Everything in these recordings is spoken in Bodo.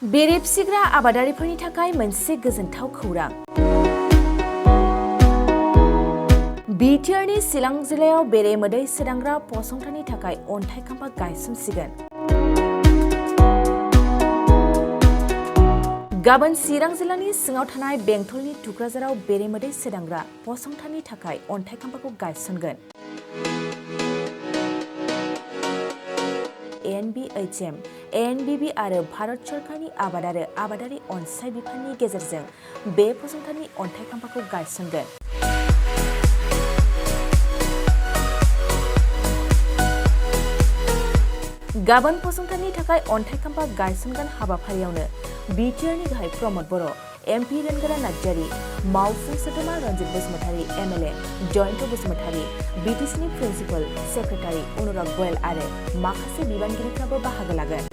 बेरे फिसिग्रा आबादारिफोरनि थाखाय मोनसे गोजोनथाव खौरां। बिटिआरनि चिरां जिल्लायाव बेरे मोदै सोदांग्रा फसंथाननि थाखाय अन्थाइ खाम्फा गायसनसिगोन। गाबोन चिरां जिल्लानि सिङाव थानाय बेंटलनि टुक्राझाराव बेरे मोदै सोदांग्रा फसंथाननि थाखाय अन्थाइ खाम्फाखौ गायसनगोन। एनबिएचएम, एनबिबि आरो भारत सरकारनि आबाद आरो आबादारि अनसाय बिफाननि गेजेरजों बे फसंथाननि अन्थाइ खाम्फाखौ गायसनगोन। गाबोन फसंथाननि थाखाय अन्थाइ खाम्फा गायसनगोन हाबाफारियावनो बिटिआरनि गाहाय प्रमद बर', एमपि रेनगोरा नार्जारी, मावफुं सोद्रोमा रन्जित बसुमतारी, एमएलए जयन्त बसुमतारी, बिटिसिनि प्रिन्सिपाल सेक्रेटारि अनुराग गोयल आरो माखासे बिबानगिरिफ्राबो बाहागो लागोन।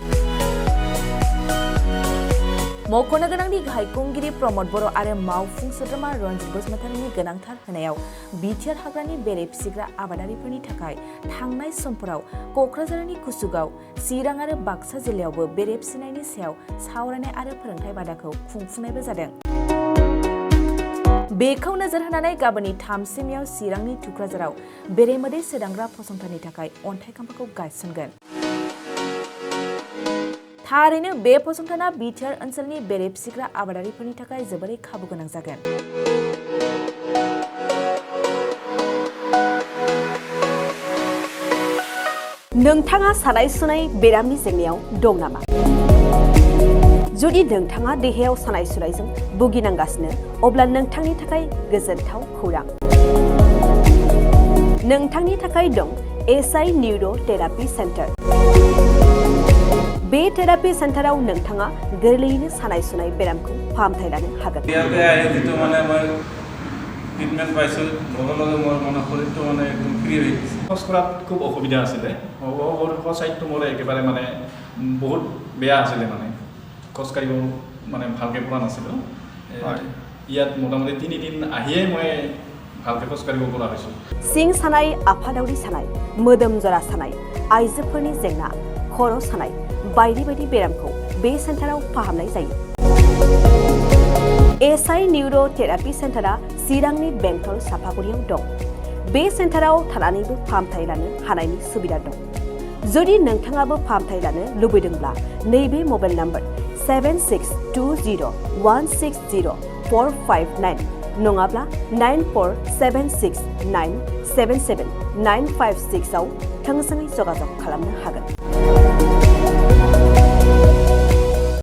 मख'नो गोनांदि गाहाय खुंगिरि प्रमद बर' आरो मावफुं सोद्रोमा रन्जित बसुमतारीनि गोनांथार होनायाव बिटिआर हाग्रानि बेरे फिसिग्रा आबादारिफोरनि थाखाय थांनाय समफोराव क'क्राझारनि कुसुगाव, चिरां आरो बाक्सा जिल्लायावबो बेरे फिसिनायनि सायाव सावरायनाय आरो फोरोंथाय बादाखौ खुंफुंनायबो जादों। बेखौ नोजोर होनानै गाबोननि 3 मेयाव चिरांनि टुक्राझाराव बेरे मोदै सोदांग्रा फसंथाननि थाखाय अन्थाइ खाम्फाखौ गायसनगोन। थारैनो बे फसंथाना बिटिआर ओनसोलनि बेरे फिसिग्रा आबादारिफोरनि थाखाय जोबोरै खाबु गोनां जागोन। नोंथाङा सानाय सुनाय बेरामनि जेंनायाव दं नामा? जुदि नोंथाङा देहायाव सानाय सुनायजों भुगिनांगासिनो, अब्ला नोंथांनि थाखाय गोजोनथाव खौरां। नोंथांनि थाखाय दं एसआइ निउर' थेरापि सेन्टार। बे थेरापि सेन्टाराव नोंथाङा गोरलैयैनो सानाय सुनाय बेरामखौ फाहामथाय लानो हागोन। ট্ৰিটমেণ্ট পাইছোঁ, লগে লগে মোৰ মানে শৰীৰটো মানে একদম ফ্ৰী হৈ গৈছে। খোজ কঢ়াত খুব অসুবিধা আছিলে, চাইডটো মোৰ একেবাৰে মানে বহুত বেয়া আছিলে, মানে খোজকাঢ়িব মানে ভালকৈ পৰা নাছিলোঁ। ইয়াত মোটামুটি 3 দিন আহিয়ে মই ভালকৈ খোজকাঢ়িব পৰা হৈছোঁ। सिं सानाय, आफादावरि सानाय, मोदोम जरा सानाय, आइजोफोरनि जेंना, खर' सानाय बायदि बायदि बेरामखौ बे सेन्टाराव फाहामनाय जायो। एसआइ निउर' थेरापि सेन्टारा चिरांनि बेंटल सापागुरियाव दं। बे सेन्टाराव थानानैबो फाहामथाय लानो हानायनि सुबिदा दं। जुदि नोंथाङाबो फाहामथाय लानो लुबैदोंब्ला नैबे मबाइल नाम्बार 7620160459 नङाब्ला 9476977956 आव थोंजोङै जगाजग खालामनो हागोन।